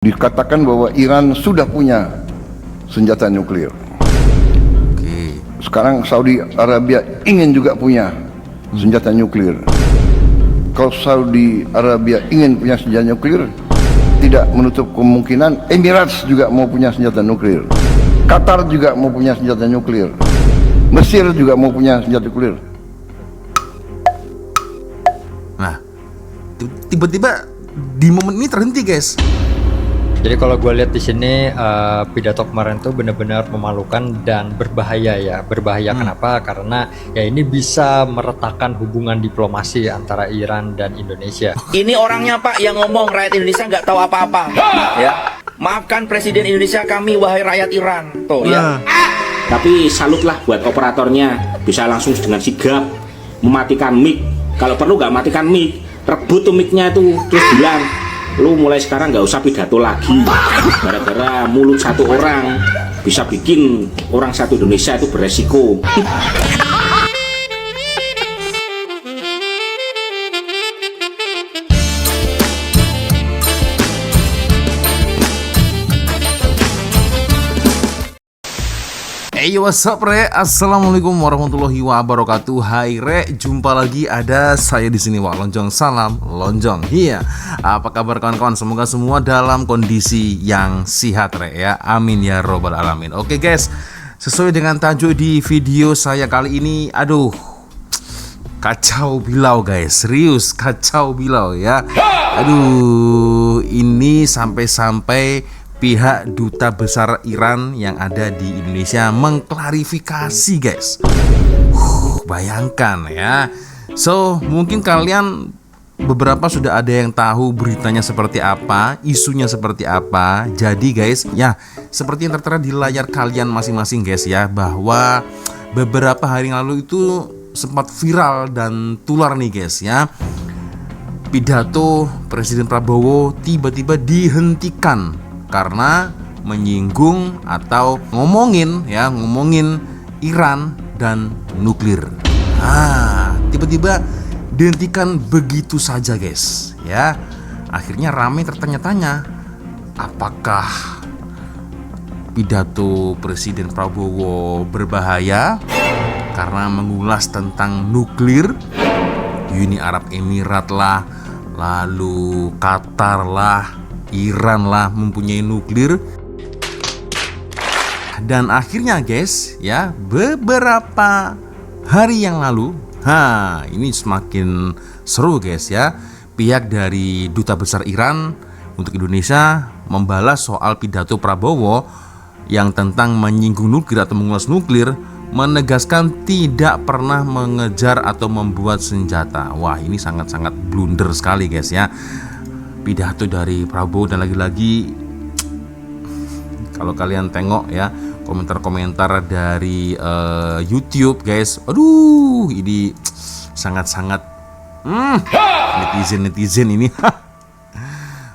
Dikatakan bahwa Iran sudah punya senjata nuklir. Sekarang Saudi Arabia ingin juga punya senjata nuklir. Kalau Saudi Arabia ingin punya senjata nuklir, tidak menutup kemungkinan Emirates juga mau punya senjata nuklir. Qatar juga mau punya senjata nuklir. Mesir juga mau punya senjata nuklir. Nah, tiba-tiba di momen ini terhenti, guys. Jadi kalau gue lihat di sini pidato kemarin tuh benar-benar memalukan dan berbahaya ya. Berbahaya kenapa? Karena ya ini bisa meretakkan hubungan diplomasi antara Iran dan Indonesia. Ini orangnya Pak yang ngomong rakyat Indonesia nggak tahu apa-apa. Ya, maafkan Presiden Indonesia kami wahai rakyat Iran. Tuh ya. Tapi salutlah buat operatornya, bisa langsung dengan sigap mematikan mic. Kalau perlu nggak matikan mic, rebut tuh mic-nya itu, terus bilang, lu mulai sekarang nggak usah pidato lagi. Gara-gara mulut satu orang bisa bikin orang satu Indonesia itu beresiko. Hey, what's up, Re? Assalamualaikum warahmatullahi wabarakatuh. Hai, Re. Jumpa lagi ada saya di sini, Wak Lonjong. Salam Lonjong. Iya. Apa kabar kawan-kawan? Semoga semua dalam kondisi yang sehat, Re, ya. Amin ya robbal alamin. Oke, guys. Sesuai dengan tajuk di video saya kali ini, aduh, kacau bilau, guys. Serius, kacau bilau ya. Aduh, ini sampai-sampai pihak Duta Besar Iran yang ada di Indonesia mengklarifikasi, guys. Bayangkan ya. So, mungkin kalian beberapa sudah ada yang tahu beritanya seperti apa, isunya seperti apa. Jadi guys, ya seperti yang tertera di layar kalian masing-masing, guys ya, bahwa beberapa hari yang lalu itu sempat viral dan tular nih, guys ya. Pidato Presiden Prabowo tiba-tiba dihentikan karena menyinggung atau ngomongin Iran dan nuklir. Tiba-tiba dihentikan begitu saja, guys ya. Akhirnya ramai tertanya-tanya, apakah pidato Presiden Prabowo berbahaya karena mengulas tentang nuklir? Uni Arab Emirat lah, lalu Qatar lah, Iran lah mempunyai nuklir. Dan akhirnya, guys ya, beberapa hari yang lalu, ini semakin seru, guys ya. Pihak dari Duta Besar Iran untuk Indonesia membalas soal pidato Prabowo yang tentang menyinggung nuklir atau mengulas nuklir, menegaskan tidak pernah mengejar atau membuat senjata. Wah, ini sangat-sangat blunder sekali, guys ya, pidato dari Prabowo. Dan lagi-lagi kalau kalian tengok ya komentar-komentar dari YouTube, guys, aduh, ini sangat-sangat netizen ini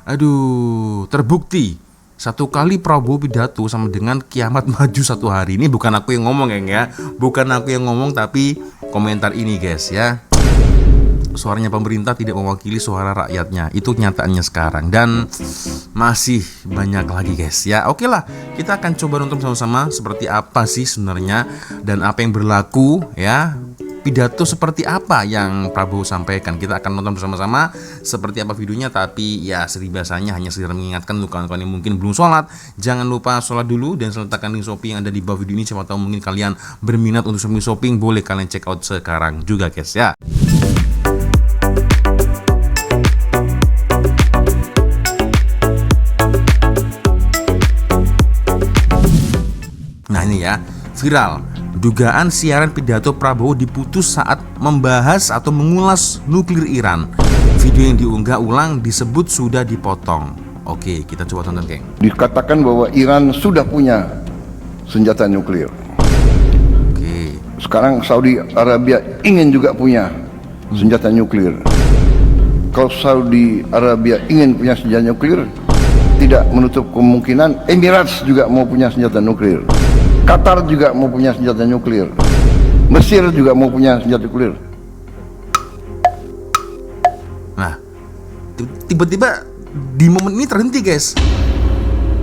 aduh, terbukti satu kali Prabowo pidato sama dengan kiamat maju satu hari. Ini bukan aku yang ngomong, ya, bukan aku yang ngomong, tapi komentar ini, guys ya. Suaranya pemerintah tidak mewakili suara rakyatnya. Itu kenyataannya sekarang. Dan masih banyak lagi, guys ya. Oke lah, kita akan coba nonton sama-sama seperti apa sih sebenarnya dan apa yang berlaku ya. Pidato seperti apa yang Prabowo sampaikan. Kita akan nonton bersama-sama seperti apa videonya. Tapi ya seperti biasanya hanya sekedar mengingatkan untuk kawan-kawan yang mungkin belum sholat, jangan lupa sholat dulu dan letakkan link Shopee yang ada di bawah video ini. Siapa tahu mungkin kalian berminat untuk shopping, boleh kalian check out sekarang juga, guys ya. Nah, ini ya, viral. Dugaan siaran pidato Prabowo diputus saat membahas atau mengulas nuklir Iran. Video yang diunggah ulang disebut sudah dipotong. Oke, kita coba tonton, geng. Dikatakan bahwa Iran sudah punya senjata nuklir. Sekarang Saudi Arabia ingin juga punya senjata nuklir. Kalau Saudi Arabia ingin punya senjata nuklir, tidak menutup kemungkinan Emirates juga mau punya senjata nuklir. Qatar juga mau punya senjata nuklir. Mesir juga mau punya senjata nuklir. Nah, tiba-tiba di momen ini terhenti, guys.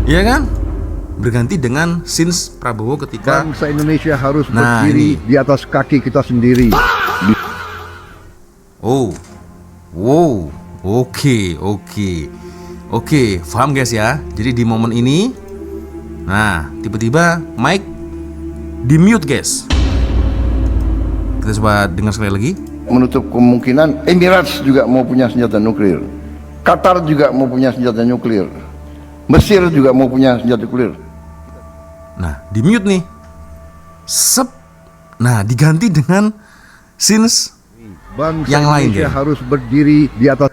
Iya kan? Berganti dengan sins Prabowo ketika Bangsa Indonesia harus Nah, berdiri ini. di atas kaki kita sendiri. Oh, wow, oke, paham guys ya. Jadi di momen ini, nah tiba-tiba mic di mute guys. Kita coba dengar sekali lagi. Menutup kemungkinan Emirates juga mau punya senjata nuklir, Qatar juga mau punya senjata nuklir, Mesir juga mau punya senjata nuklir. Nah di mute nih, sep. Nah diganti dengan sins Bangsa yang lain, Indonesia geng. harus berdiri di atas.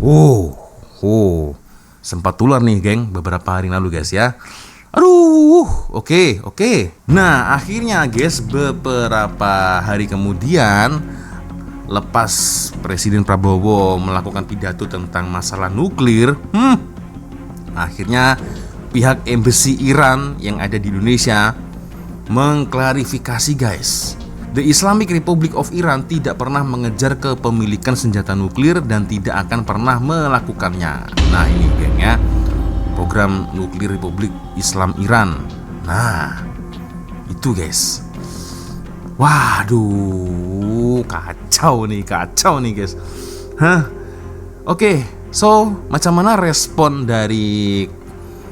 Oh, sempat tular nih geng beberapa hari lalu guys ya. Aduh, oke. Nah akhirnya guys beberapa hari kemudian, lepas Presiden Prabowo melakukan pidato tentang masalah nuklir, akhirnya pihak embassy Iran yang ada di Indonesia mengklarifikasi guys. The Islamic Republic of Iran tidak pernah mengejar kepemilikan senjata nuklir dan tidak akan pernah melakukannya. Nah ini geng ya, program nuklir Republik Islam Iran. Nah itu guys. Waduh, kacau nih guys. Oke, so macam mana respon dari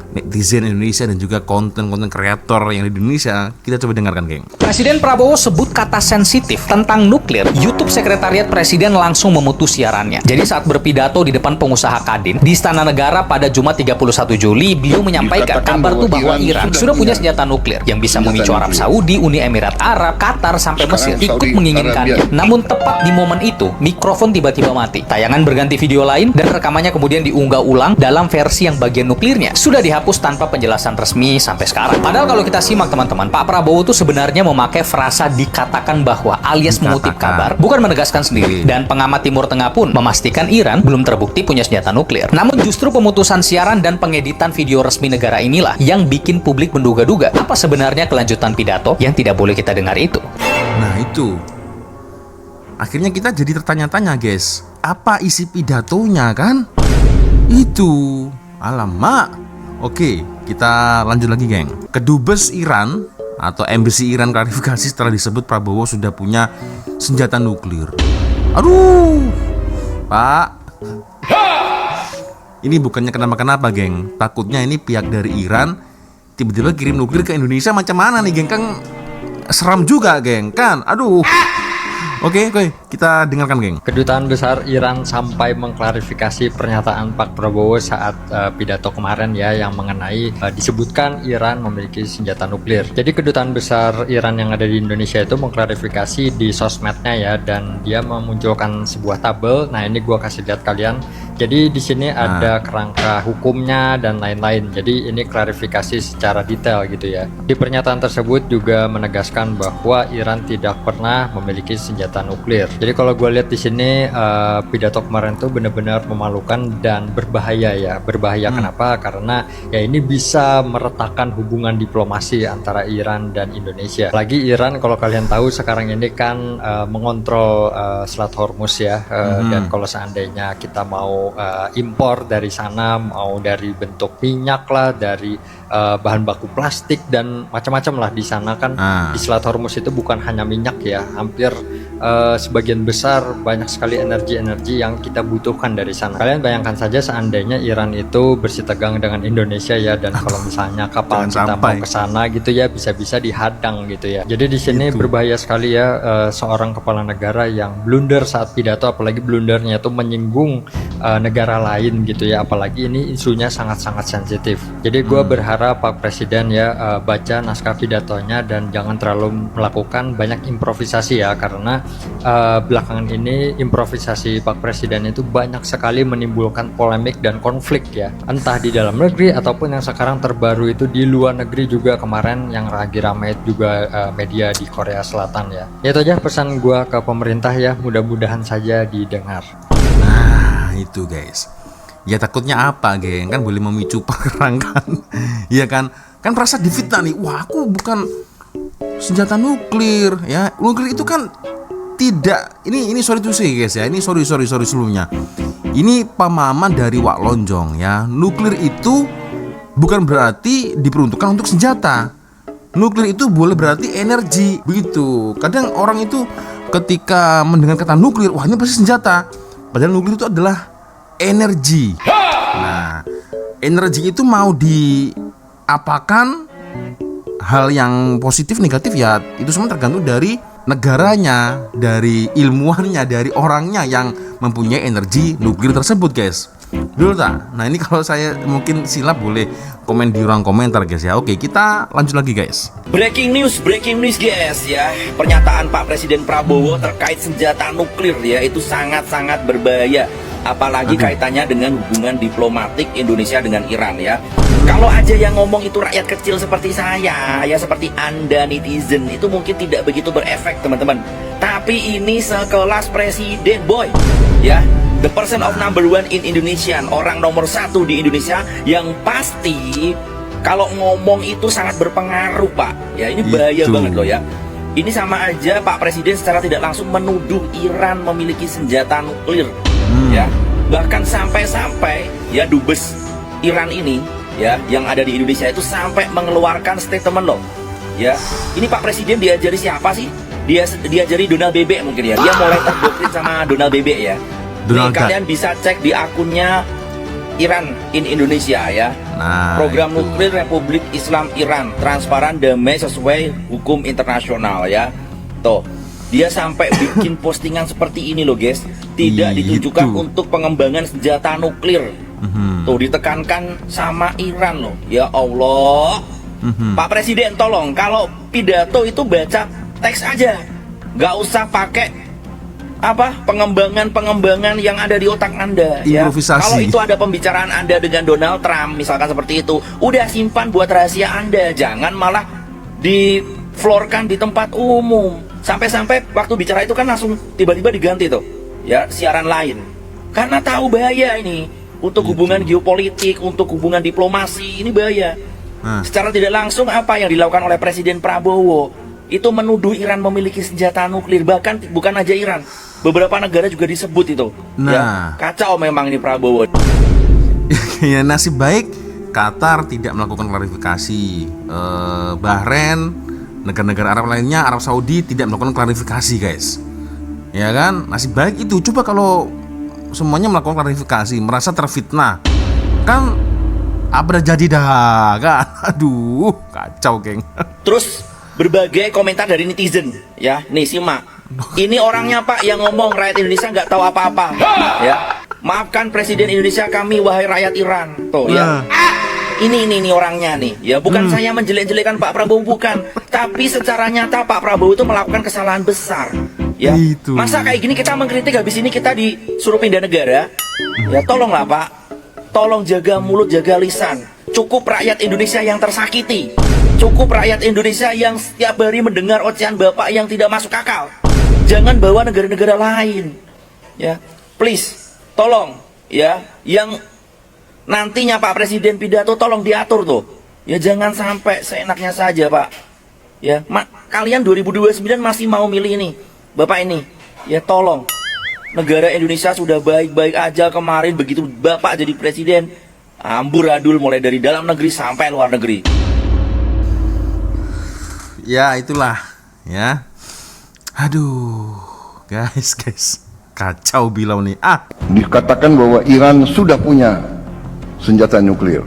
netizen Indonesia dan juga konten-konten kreator yang di Indonesia? Kita coba dengarkan geng. Presiden Prabowo sebut kata sensitif tentang nuklir. YouTube Sekretariat Presiden langsung memutus siarannya. Jadi saat berpidato di depan pengusaha Kadin di Istana Negara pada Jumat 31 Juli, beliau menyampaikan Dikatakan kabar tuh bahwa bahwa Iran Iran sudah punya punya senjata nuklir yang bisa senjata memicu Arab nuklir. Saudi, Uni Emirat Arab, Qatar sampai Mesir Sekarang ikut Saudi menginginkannya. Arabia. Namun tepat di momen itu, mikrofon tiba-tiba mati. Tayangan berganti video lain dan rekamannya kemudian diunggah ulang dalam versi yang bagian nuklirnya sudah dihapus tanpa penjelasan resmi sampai sekarang. Padahal kalau kita simak teman-teman, Pak Prabowo tuh sebenarnya memakai frasa dikatakan bahwa alias mengutip kabar, bukan menegaskan sendiri. Dan pengamat Timur Tengah pun memastikan Iran belum terbukti punya senjata nuklir. Namun justru pemutusan siaran dan pengeditan video resmi negara inilah yang bikin publik menduga-duga apa sebenarnya kelanjutan pidato yang tidak boleh kita dengar itu. Nah itu, akhirnya kita jadi tertanya-tanya guys, apa isi pidatonya kan? Itu, alamak. Oke, kita lanjut lagi geng. Kedubes Iran atau embassy Iran klarifikasi setelah disebut Prabowo sudah punya senjata nuklir. Aduh, Pak, ini bukannya kenapa-kenapa geng. Takutnya ini pihak dari Iran tiba-tiba kirim nuklir ke Indonesia, macam mana nih geng? Kan seram juga geng kan. Aduh. Oke, kita dengarkan geng. Kedutaan Besar Iran sampai mengklarifikasi pernyataan Pak Prabowo saat pidato kemarin ya, yang mengenai disebutkan Iran memiliki senjata nuklir. Jadi Kedutaan Besar Iran yang ada di Indonesia itu mengklarifikasi di sosmednya ya, dan dia memunculkan sebuah tabel. Nah ini gua kasih lihat kalian. Jadi di sini ada kerangka hukumnya dan lain-lain. Jadi ini klarifikasi secara detail gitu ya. Di pernyataan tersebut juga menegaskan bahwa Iran tidak pernah memiliki senjata nuklir. Jadi kalau gue lihat di sini pidato kemarin tuh benar-benar memalukan dan berbahaya ya. Berbahaya kenapa? Karena ya ini bisa meretakkan hubungan diplomasi antara Iran dan Indonesia. Lagi Iran kalau kalian tahu sekarang ini kan mengontrol Selat Hormuz ya. Dan kalau seandainya kita mau impor dari sana, mau dari bentuk minyak lah, dari bahan baku plastik dan macam-macam lah di sana kan. Di Selat Hormuz itu bukan hanya minyak ya, hampir sebagian besar banyak sekali energi-energi yang kita butuhkan dari sana. Kalian bayangkan saja seandainya Iran itu bersitegang dengan Indonesia ya, dan kalau misalnya kapal kita mau ke sana gitu ya, bisa-bisa dihadang gitu ya. Jadi di sini berbahaya sekali ya, seorang kepala negara yang blunder saat pidato, apalagi blundernya itu menyinggung negara lain gitu ya, apalagi ini isunya sangat-sangat sensitif. Jadi gue berharap Pak Presiden ya baca naskah pidatonya dan jangan terlalu melakukan banyak improvisasi ya, karena belakangan ini improvisasi Pak Presiden itu banyak sekali menimbulkan polemik dan konflik ya, entah di dalam negeri ataupun yang sekarang terbaru itu di luar negeri juga, kemarin yang lagi ramai juga media di Korea Selatan ya. Itu aja pesan gua ke pemerintah ya, mudah-mudahan saja didengar. Nah itu guys, ya takutnya apa geng, kan boleh memicu perang kan. Iya kan merasa difitnah nih, wah aku bukan senjata nuklir ya, nuklir itu kan tidak, ini sorry to say guys ya, ini sorry sebelumnya, ini pemahaman dari Wak Lonjong ya, nuklir itu bukan berarti diperuntukkan untuk senjata. Nuklir itu boleh berarti energi, begitu. Kadang orang itu ketika mendengar kata nuklir, wah ini pasti senjata. Padahal nuklir itu adalah energi. Nah, energi itu mau diapakan, hal yang positif negatif ya itu semua tergantung dari negaranya, dari ilmuwannya, dari orangnya yang mempunyai energi nuklir tersebut, guys. Dulu tak? Nah ini kalau saya mungkin silap boleh komen di ruang komentar, guys ya. Oke, kita lanjut lagi, guys. Breaking news guys ya. Pernyataan Pak Presiden Prabowo terkait senjata nuklir ya itu sangat-sangat berbahaya. Apalagi kaitannya dengan hubungan diplomatik Indonesia dengan Iran ya. Kalau aja yang ngomong itu rakyat kecil seperti saya, ya seperti Anda netizen, itu mungkin tidak begitu berefek teman-teman. Tapi ini sekelas presiden boy, ya. The person of number one in Indonesia, orang nomor 1 di Indonesia yang pasti kalau ngomong itu sangat berpengaruh Pak. Ya ini bahaya banget loh ya. Ini sama aja Pak Presiden secara tidak langsung menuduh Iran memiliki senjata nuklir, ya. Bahkan sampai-sampai ya dubes Iran ini ya yang ada di Indonesia itu sampai mengeluarkan statement loh. Ya, ini Pak Presiden diajari siapa sih? Diajari Donald Bebek mungkin ya. Dia mulai terdoktrin sama Donald Bebek ya. Nih, kalian bisa cek di akunnya Iran in Indonesia ya. Nah, Program itu. Nuklir Republik Islam Iran, transparan, damai, sesuai hukum internasional ya. Tuh, dia sampai bikin postingan seperti ini loh guys. Tidak ditujukan untuk pengembangan senjata nuklir. Tuh ditekankan sama Iran loh. Ya Allah. Pak Presiden tolong kalau pidato itu baca teks aja. Gak usah pakai pengembangan yang ada di otak Anda ya. Improvisasi. Kalau itu ada pembicaraan Anda dengan Donald Trump misalkan seperti itu, udah simpan buat rahasia Anda, jangan malah diflorkan di tempat umum. Sampai-sampai waktu bicara itu kan langsung tiba-tiba diganti tuh ya siaran lain. Karena tahu bahaya ini untuk hubungan geopolitik, untuk hubungan diplomasi, ini bahaya. Secara tidak langsung apa yang dilakukan oleh Presiden Prabowo itu menuduh Iran memiliki senjata nuklir, bahkan bukan aja Iran, beberapa negara juga disebut itu. Nah, ya, kacau memang ini Prabowo. Ya nasib baik Qatar tidak melakukan klarifikasi. Bahrain, negara-negara Arab lainnya, Arab Saudi tidak melakukan klarifikasi, guys. Ya kan, nasib baik itu. Coba kalau semuanya melakukan klarifikasi, merasa terfitnah, kan apa jadi dah kan? Aduh, kacau, geng. Terus berbagai komentar dari netizen ya, nih simak. Ini orangnya Pak yang ngomong rakyat Indonesia nggak tahu apa-apa ya. Maafkan Presiden Indonesia kami wahai rakyat Iran. Tuh ya. Ini orangnya nih ya. Bukan saya menjelek-jelekan Pak Prabowo, bukan. Tapi secara nyata Pak Prabowo itu melakukan kesalahan besar ya. Masa kayak gini kita mengkritik, habis ini kita disuruh pindah negara. Ya tolonglah Pak. Tolong jaga mulut, jaga lisan. Cukup rakyat Indonesia yang tersakiti. Cukup rakyat Indonesia yang setiap hari mendengar ocehan Bapak yang tidak masuk akal. Jangan bawa negara-negara lain. Ya, please, tolong ya, yang nantinya Pak Presiden pidato tolong diatur tuh. Ya jangan sampai seenaknya saja, Pak. Ya, kalian 2029 masih mau milih ini. Bapak ini. Ya tolong. Negara Indonesia sudah baik-baik aja kemarin, begitu Bapak jadi presiden, amburadul mulai dari dalam negeri sampai luar negeri. Ya itulah ya. Aduh, guys, kacau bilau nih. Dikatakan bahwa Iran sudah punya senjata nuklir.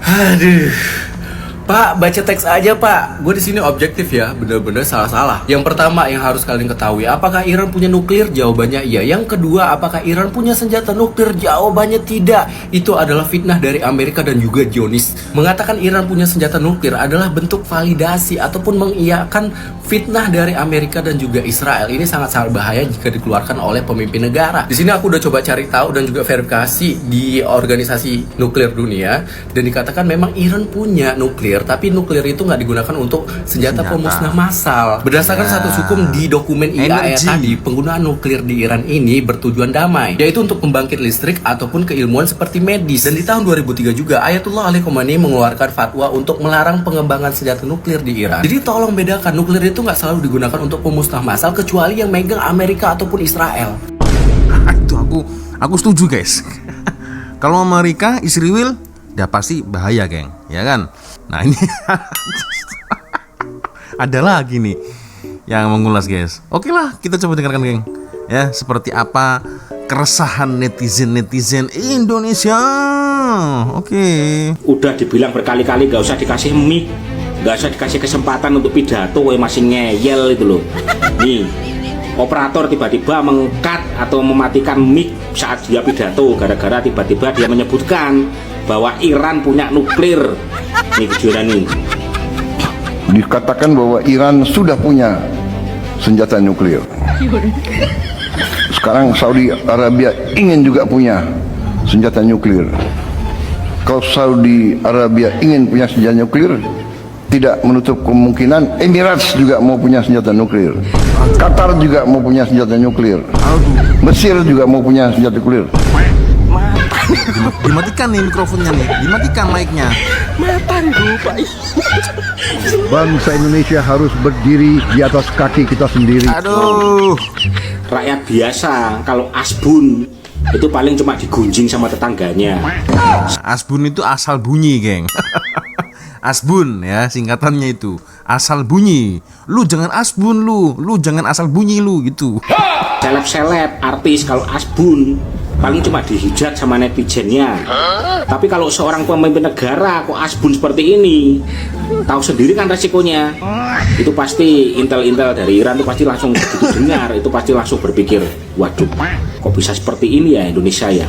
Aduh, Pak, baca teks aja Pak. Gue di sini objektif ya, bener-bener salah-salah. Yang pertama yang harus kalian ketahui, apakah Iran punya nuklir? Jawabannya iya. Yang kedua, apakah Iran punya senjata nuklir? Jawabannya tidak. Itu adalah fitnah dari Amerika dan juga Zionis. Mengatakan Iran punya senjata nuklir adalah bentuk validasi ataupun mengiyakan fitnah dari Amerika dan juga Israel. Ini sangat-sangat bahaya jika dikeluarkan oleh pemimpin negara. Di sini aku udah coba cari tahu dan juga verifikasi di organisasi nuklir dunia, dan dikatakan memang Iran punya nuklir, tapi nuklir itu nggak digunakan untuk senjata pemusnah massal. Berdasarkan status hukum di dokumen IAEA tadi, penggunaan nuklir di Iran ini bertujuan damai, yaitu untuk pembangkit listrik ataupun keilmuan seperti medis. Dan di tahun 2003 juga Ayatullah Ali Khamenei mengeluarkan fatwa untuk melarang pengembangan senjata nuklir di Iran. Jadi tolong bedakan, nuklir itu nggak selalu digunakan untuk pemusnah massal kecuali yang megang Amerika ataupun Israel. Itu aku setuju, guys. Kalau Amerika, Israel udah pasti bahaya, geng, ya kan? Nah ini ada lagi nih yang mengulas, guys. Oke lah, kita coba dengarkan, geng. Ya, seperti apa keresahan netizen Indonesia. Oke. Udah dibilang berkali-kali gak usah dikasih mic, gak usah dikasih kesempatan untuk pidato, masih ngeyel itu loh. Nih, operator tiba-tiba mengkat atau mematikan mic saat dia pidato gara-gara tiba-tiba dia menyebutkan bahwa Iran punya nuklir. Nih videonya nih. Dikatakan bahwa Iran sudah punya senjata nuklir. Sekarang Saudi Arabia ingin juga punya senjata nuklir. Kalau Saudi Arabia ingin punya senjata nuklir, tidak menutup kemungkinan Emirates juga mau punya senjata nuklir. Qatar juga mau punya senjata nuklir. Mesir juga mau punya senjata nuklir. Dimatikan nih mikrofonnya nih, dimatikan mic-nya. Bangsa Indonesia harus berdiri di atas kaki kita sendiri. Aduh. Rakyat biasa kalau asbun itu paling cuma digunjing sama tetangganya. Asbun itu asal bunyi, geng. Asbun ya singkatannya itu, asal bunyi. Lu jangan asbun lu jangan asal bunyi lu gitu. Seleb-seleb artis kalau asbun paling cuma dihujat sama netizennya. Tapi kalau seorang pemimpin negara kok asbun seperti ini, tahu sendiri kan resikonya. Itu pasti intel-intel dari Iran itu pasti langsung begitu dengar, itu pasti langsung berpikir, waduh, kok bisa seperti ini ya Indonesia ya.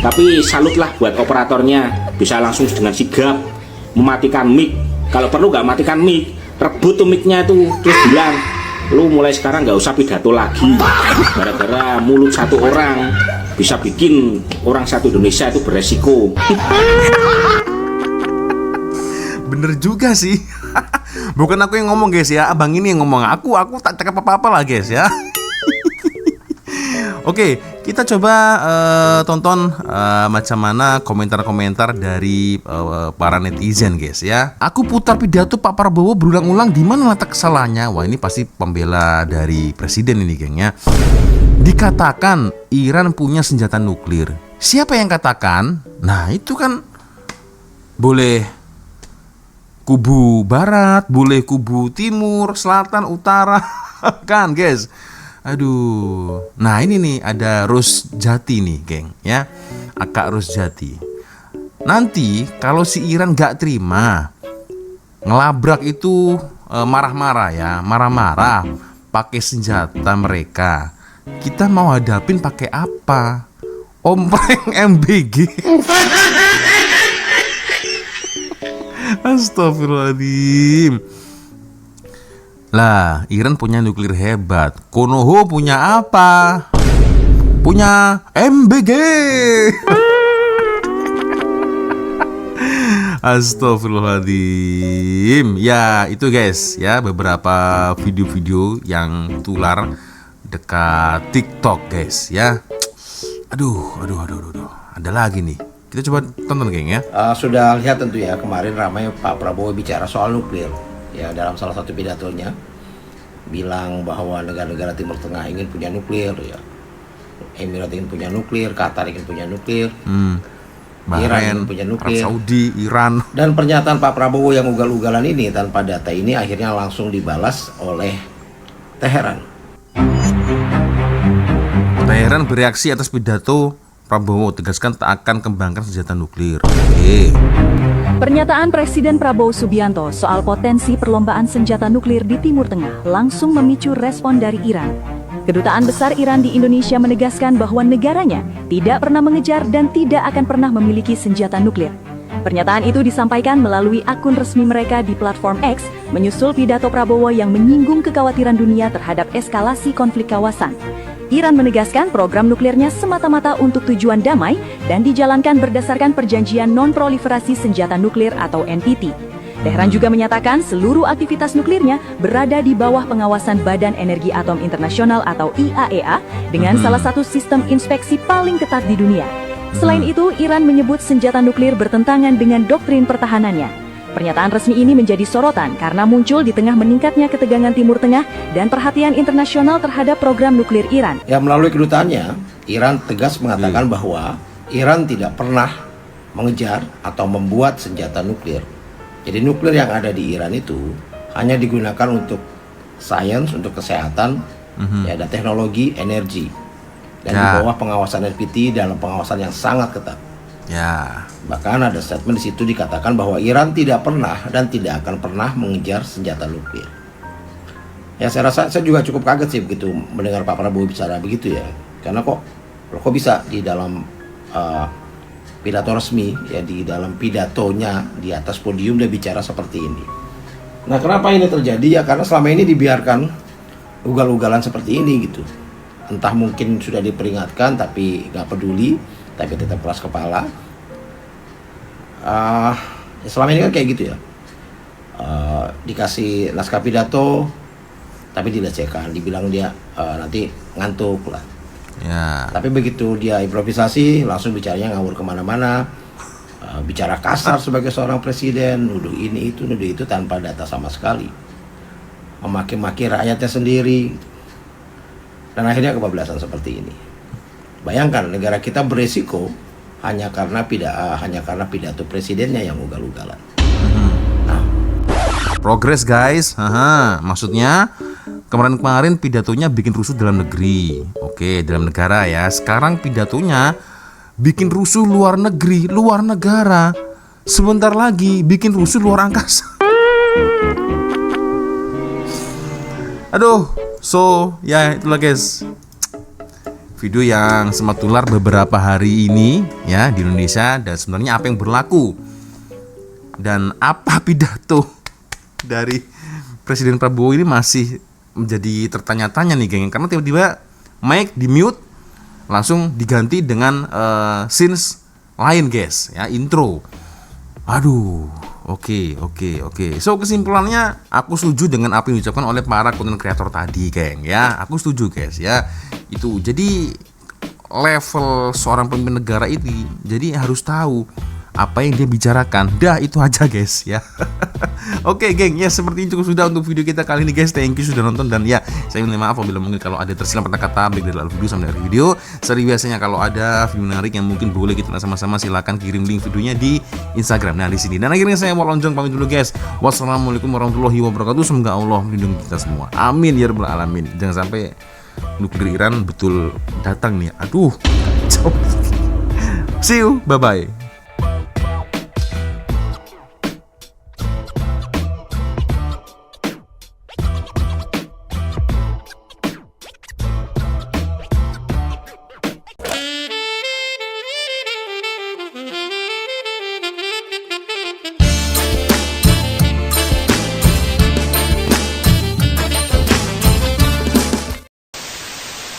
Tapi salutlah buat operatornya, bisa langsung dengan sigap mematikan mic. Kalau perlu nggak matikan mic, rebut tuh mic-nya itu, terus bilang, lu mulai sekarang nggak usah pidato lagi. Gara-gara mulut satu orang bisa bikin orang satu Indonesia itu beresiko. Bener juga sih. Bukan aku yang ngomong, guys ya, abang ini yang ngomong. Aku tak cakap apa-apa lah, guys ya. Oke, kita coba tonton macam mana komentar-komentar dari para netizen, guys ya. Aku putar pidato Pak Prabowo berulang-ulang, di mana letak kesalahannya? Wah, ini pasti pembela dari presiden ini, geng ya. Dikatakan Iran punya senjata nuklir. Siapa yang katakan? Nah, itu kan boleh kubu barat, boleh kubu timur, selatan, utara, kan, guys. Aduh, nah ini nih ada Rusjati nih, geng ya, Akak Rusjati. Nanti kalau si Iran gak terima, ngelabrak itu marah-marah ya, marah-marah, pakai senjata mereka. Kita mau hadapin pakai apa? Ompreng MBG. Astagfirullahaladzim. Lah, Iran punya nuklir hebat. Konoha punya apa? Punya MBG. Astagfirullahaladzim. Ya, itu guys ya, beberapa video-video yang tular dekat TikTok, guys ya. Aduh. Ada lagi nih. Kita coba tonton, geng ya. Sudah lihat tentu ya, kemarin ramai Pak Prabowo bicara soal nuklir. Ya, dalam salah satu pidatonya bilang bahwa negara-negara Timur Tengah ingin punya nuklir ya. Emirat ingin punya nuklir, Qatar ingin punya nuklir, Iran ingin punya nuklir, Arab Saudi, Iran. Dan pernyataan Pak Prabowo yang ugal-ugalan ini tanpa data ini akhirnya langsung dibalas oleh Teheran. Teheran bereaksi atas pidato Prabowo, tegaskan tak akan kembangkan senjata nuklir. Oke. Pernyataan Presiden Prabowo Subianto soal potensi perlombaan senjata nuklir di Timur Tengah langsung memicu respon dari Iran. Kedutaan Besar Iran di Indonesia menegaskan bahwa negaranya tidak pernah mengejar dan tidak akan pernah memiliki senjata nuklir. Pernyataan itu disampaikan melalui akun resmi mereka di platform X, menyusul pidato Prabowo yang menyinggung kekhawatiran dunia terhadap eskalasi konflik kawasan. Iran menegaskan program nuklirnya semata-mata untuk tujuan damai dan dijalankan berdasarkan Perjanjian Non-Proliferasi Senjata Nuklir atau NPT. Teheran juga menyatakan seluruh aktivitas nuklirnya berada di bawah pengawasan Badan Energi Atom Internasional atau IAEA dengan salah satu sistem inspeksi paling ketat di dunia. Selain itu, Iran menyebut senjata nuklir bertentangan dengan doktrin pertahanannya. Pernyataan resmi ini menjadi sorotan karena muncul di tengah meningkatnya ketegangan Timur Tengah dan perhatian internasional terhadap program nuklir Iran. Ya, melalui kedutaannya, Iran tegas mengatakan bahwa Iran tidak pernah mengejar atau membuat senjata nuklir. Jadi nuklir yang ada di Iran itu hanya digunakan untuk sains, untuk kesehatan, ya, dan teknologi energi, dan di bawah pengawasan NPT dalam pengawasan yang sangat ketat. Ya. Bahkan ada statement di situ dikatakan bahwa Iran tidak pernah dan tidak akan pernah mengejar senjata nuklir. Ya, saya rasa saya juga cukup kaget sih begitu mendengar Pak Prabowo bicara begitu ya. Karena kok bisa di dalam pidato resmi, ya, di dalam pidatonya di atas podium dia bicara seperti ini. Nah, kenapa ini terjadi? Ya karena selama ini dibiarkan ugal-ugalan seperti ini gitu. Entah mungkin sudah diperingatkan tapi nggak peduli, tapi tetap keras kepala. Selama ini kan kayak gitu ya. Dikasih naskah pidato tapi dilecehkan, dibilang dia nanti ngantuk lah. Ya. Tapi begitu dia improvisasi langsung bicaranya ngawur kemana-mana, bicara kasar sebagai seorang presiden, nuduh ini itu tanpa data sama sekali, memaki-maki rakyatnya sendiri, dan akhirnya kebablasan seperti ini. Bayangkan negara kita beresiko hanya karena pidato presidennya yang ugal-ugalan. Progres guys, maksudnya kemarin pidatonya bikin rusuh dalam negeri, oke, dalam negara ya. Sekarang pidatonya bikin rusuh luar negeri, luar negara. Sebentar lagi bikin rusuh luar angkasa. Aduh, so ya itulah guys, video yang sempat tular beberapa hari ini ya di Indonesia, dan sebenarnya apa yang berlaku dan apa pidato dari Presiden Prabowo ini masih menjadi tertanya-tanya nih geng, karena tiba-tiba mic di mute langsung diganti dengan scenes lain guys ya, intro. Aduh, oke. So kesimpulannya aku setuju dengan apa yang diucapkan oleh para content creator tadi geng ya, aku setuju guys ya. Itu jadi level seorang pemimpin negara ini jadi harus tahu apa yang dia bicarakan. Dah itu aja guys ya. Oke geng, ya seperti itu sudah untuk video kita kali ini guys. Thank you sudah nonton, dan ya saya minta maaf apabila mungkin kalau ada tersilang kata-kata baik dari video sampai dari video. Seperti biasanya kalau ada video menarik yang mungkin boleh kita sama-sama, silahkan kirim link videonya di Instagram. Nah di sini. Dan akhirnya saya Walonjong pamit dulu guys. Wassalamualaikum warahmatullahi wabarakatuh. Semoga Allah melindungi kita semua. Amin ya rabbal alamin. Jangan sampai nuklir Iran betul datang nih. Aduh. See you. Bye bye.